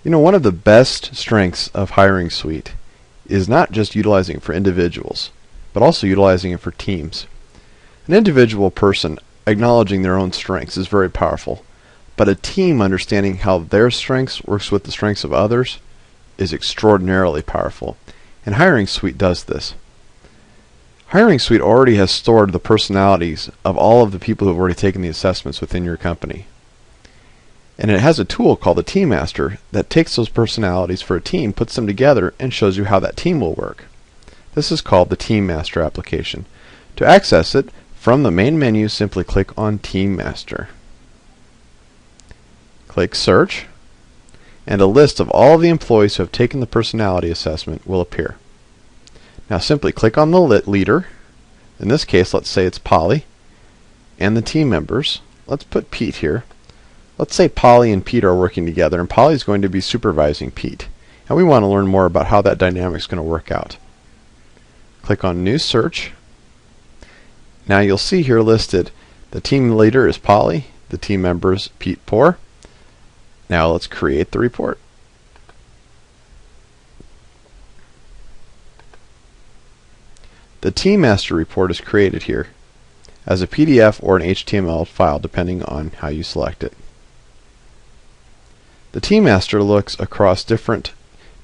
One of the best strengths of Hiring Suite is not just utilizing it for individuals, but also utilizing it for teams. An individual person acknowledging their own strengths is very powerful, but a team understanding how their strengths works with the strengths of others is extraordinarily powerful. And Hiring Suite does this. Hiring Suite already has stored the personalities of all of the people who have already taken the assessments within your company. And it has a tool called the Team Master that takes those personalities for a team, puts them together, and shows you how that team will work. This is called the Team Master application. To access it, from the main menu, simply click on Team Master. Click Search, and a list of all of the employees who have taken the personality assessment will appear. Now simply click on the leader. In this case, let's say it's Polly, and the team members. Let's put Pete here. Let's say Polly and Pete are working together, and Polly is going to be supervising Pete. And we want to learn more about how that dynamic is going to work out. Click on New Search. Now you'll see here listed the team leader is Polly, the team members Pete Poor. Now let's create the report. The Team Master report is created here as a PDF or an HTML file depending on how you select it. The Team Master looks across different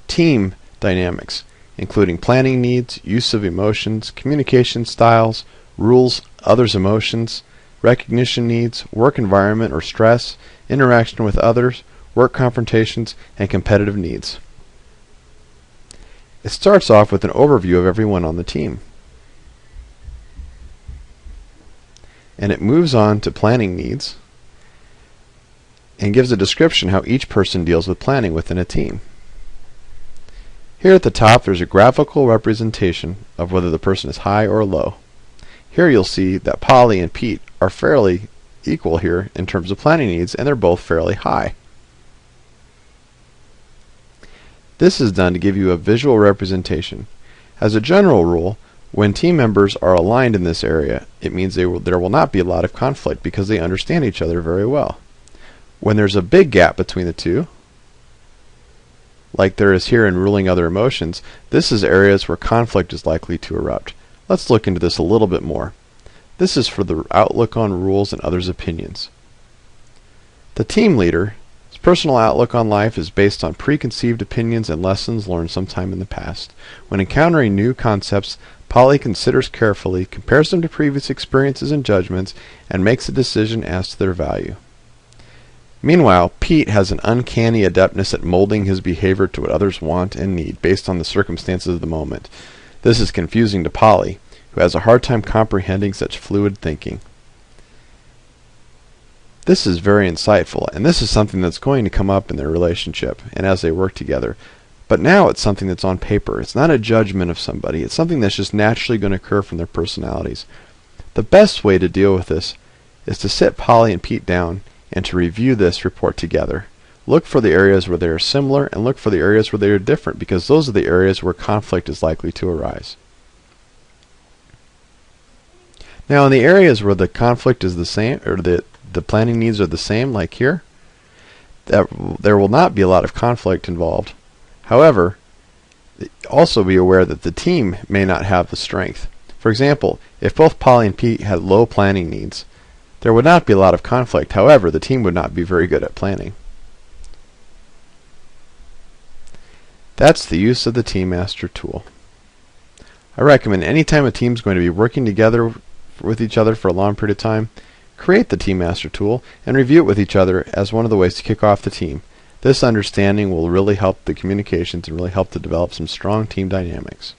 team dynamics, including planning needs, use of emotions, communication styles, rules, others' emotions, recognition needs, work environment or stress, interaction with others, work confrontations, and competitive needs. It starts off with an overview of everyone on the team. And it moves on to planning needs and gives a description how each person deals with planning within a team. Here at the top there's a graphical representation of whether the person is high or low. Here you'll see that Polly and Pete are fairly equal here in terms of planning needs, and they're both fairly high. This is done to give you a visual representation. As a general rule, when team members are aligned in this area, it means there will not be a lot of conflict because they understand each other very well. When there's a big gap between the two, like there is here in ruling other emotions, this is areas where conflict is likely to erupt. Let's look into this a little bit more. This is for the outlook on rules and others' opinions. The team leader's personal outlook on life is based on preconceived opinions and lessons learned sometime in the past. When encountering new concepts, Polly considers carefully, compares them to previous experiences and judgments, and makes a decision as to their value. Meanwhile, Pete has an uncanny adeptness at molding his behavior to what others want and need based on the circumstances of the moment. This is confusing to Polly, who has a hard time comprehending such fluid thinking. This is very insightful, and this is something that's going to come up in their relationship and as they work together. But now it's something that's on paper. It's not a judgment of somebody. It's something that's just naturally going to occur from their personalities. The best way to deal with this is to sit Polly and Pete down and to review this report together. Look for the areas where they are similar and look for the areas where they are different, because those are the areas where conflict is likely to arise. Now in the areas where the conflict is the same, or the planning needs are the same, like here, there will not be a lot of conflict involved. However, also be aware that the team may not have the strength. For example, if both Polly and Pete had low planning needs, there would not be a lot of conflict. However, the team would not be very good at planning. That's the use of the Team Master tool. I recommend anytime a team is going to be working together with each other for a long period of time, create the Team Master tool and review it with each other as one of the ways to kick off the team. This understanding will really help the communications and really help to develop some strong team dynamics.